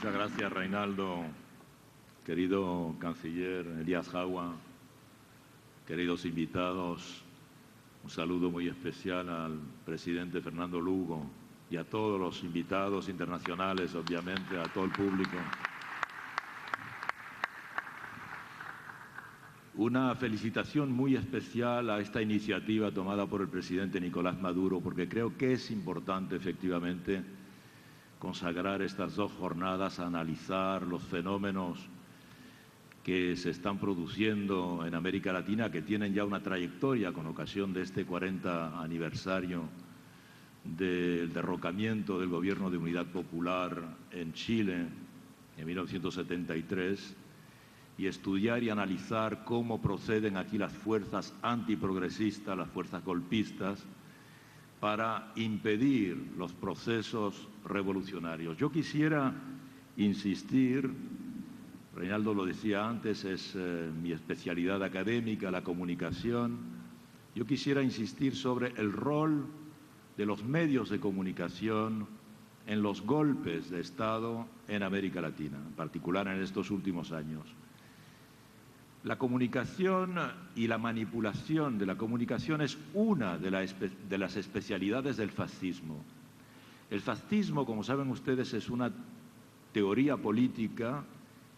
Muchas gracias, Reinaldo. Querido canciller Elías Jawa, queridos invitados, un saludo muy especial al presidente Fernando Lugo y a todos los invitados internacionales, obviamente, a todo el público. Una felicitación muy especial a esta iniciativa tomada por el presidente Nicolás Maduro, porque creo que es importante, efectivamente, consagrar estas dos jornadas a analizar los fenómenos que se están produciendo en América Latina, que tienen ya una trayectoria con ocasión de este 40 aniversario del derrocamiento del Gobierno de Unidad Popular en Chile en 1973, y estudiar y analizar cómo proceden aquí las fuerzas antiprogresistas, las fuerzas golpistas, para impedir los procesos revolucionarios. Yo quisiera insistir, Reinaldo lo decía antes, es mi especialidad académica, la comunicación. Yo quisiera insistir sobre el rol de los medios de comunicación en los golpes de Estado en América Latina, en particular en estos últimos años. La comunicación y la manipulación de la comunicación es una de las especialidades del fascismo. El fascismo, como saben ustedes, es una teoría política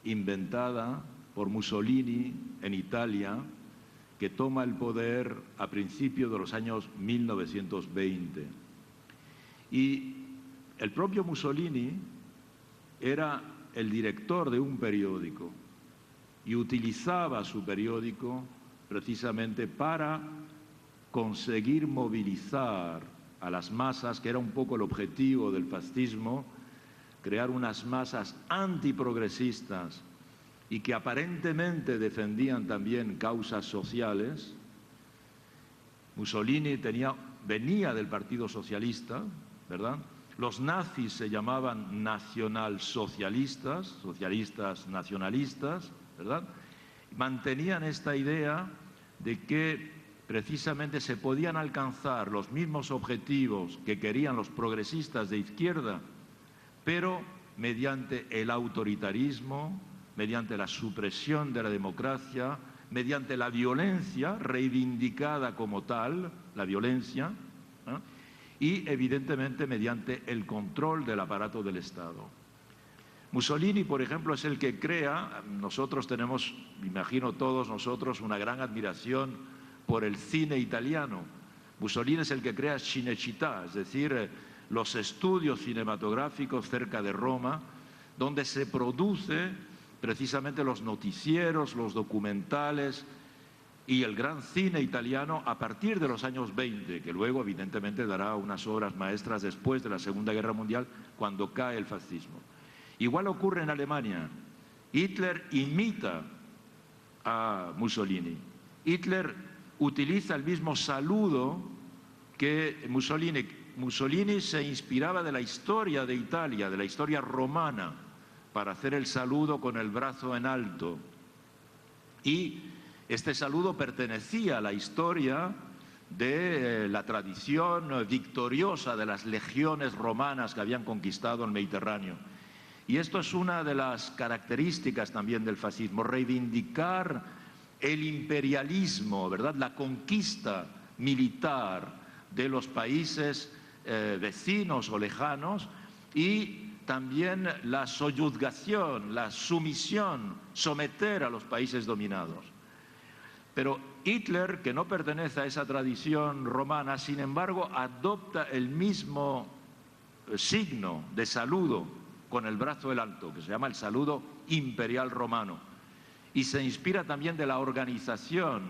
inventada por Mussolini en Italia, que toma el poder a principios de los años 1920. Y el propio Mussolini era el director de un periódico y utilizaba su periódico precisamente para conseguir movilizar a las masas, que era un poco el objetivo del fascismo, crear unas masas antiprogresistas y que aparentemente defendían también causas sociales. Mussolini venía del Partido Socialista, ¿verdad? Los nazis se llamaban nacionalsocialistas, socialistas nacionalistas, ¿verdad? Mantenían esta idea de que precisamente se podían alcanzar los mismos objetivos que querían los progresistas de izquierda, pero mediante el autoritarismo, mediante la supresión de la democracia, mediante la violencia reivindicada como tal, la violencia, ¿eh? Y evidentemente mediante el control del aparato del Estado. Mussolini, por ejemplo, es el que crea, nosotros tenemos, imagino todos nosotros, una gran admiración por el cine italiano. Mussolini es el que crea Cinecittà, es decir, los estudios cinematográficos cerca de Roma, donde se produce precisamente los noticieros, los documentales y el gran cine italiano a partir de los años 20, que luego evidentemente dará unas obras maestras después de la Segunda Guerra Mundial, cuando cae el fascismo. Igual ocurre en Alemania. Hitler imita a Mussolini. Hitler utiliza el mismo saludo que Mussolini. Mussolini se inspiraba de la historia de Italia, de la historia romana, para hacer el saludo con el brazo en alto. Y este saludo pertenecía a la historia de la tradición victoriosa de las legiones romanas que habían conquistado el Mediterráneo. Y esto es una de las características también del fascismo, reivindicar el imperialismo, ¿verdad? La conquista militar de los países vecinos o lejanos, y también la soyuzgación, la sumisión, someter a los países dominados. Pero Hitler, que no pertenece a esa tradición romana, sin embargo, adopta el mismo signo de saludo con el brazo en alto, que se llama el saludo imperial romano, y se inspira también de la organización.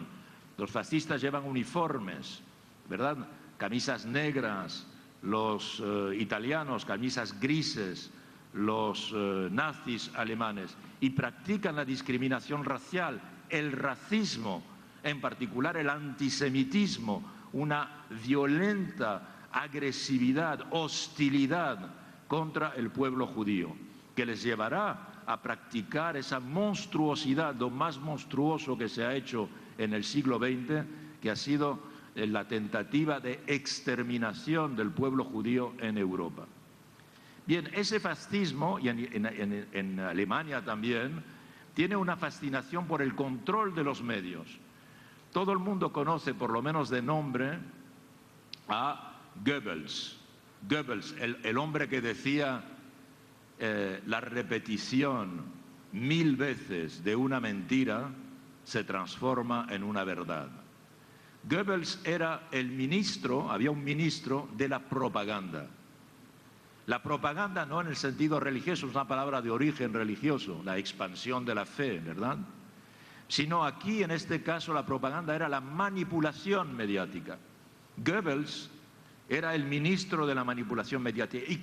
Los fascistas llevan uniformes, ¿verdad? Camisas negras, los italianos camisas grises, los nazis alemanes, y practican la discriminación racial, el racismo, en particular el antisemitismo, una violenta agresividad, hostilidad contra el pueblo judío, que les llevará a practicar esa monstruosidad, lo más monstruoso que se ha hecho en el siglo XX, que ha sido la tentativa de exterminación del pueblo judío en Europa. Bien, ese fascismo, y en Alemania también, tiene una fascinación por el control de los medios. Todo el mundo conoce, por lo menos de nombre, a Goebbels. Goebbels, el hombre que decía la repetición 1000 veces de una mentira se transforma en una verdad. Goebbels era el ministro, había un ministro de la propaganda. La propaganda no en el sentido religioso, es una palabra de origen religioso, la expansión de la fe, ¿verdad? Sino aquí, en este caso, la propaganda era la manipulación mediática. Goebbels era el ministro de la manipulación mediática y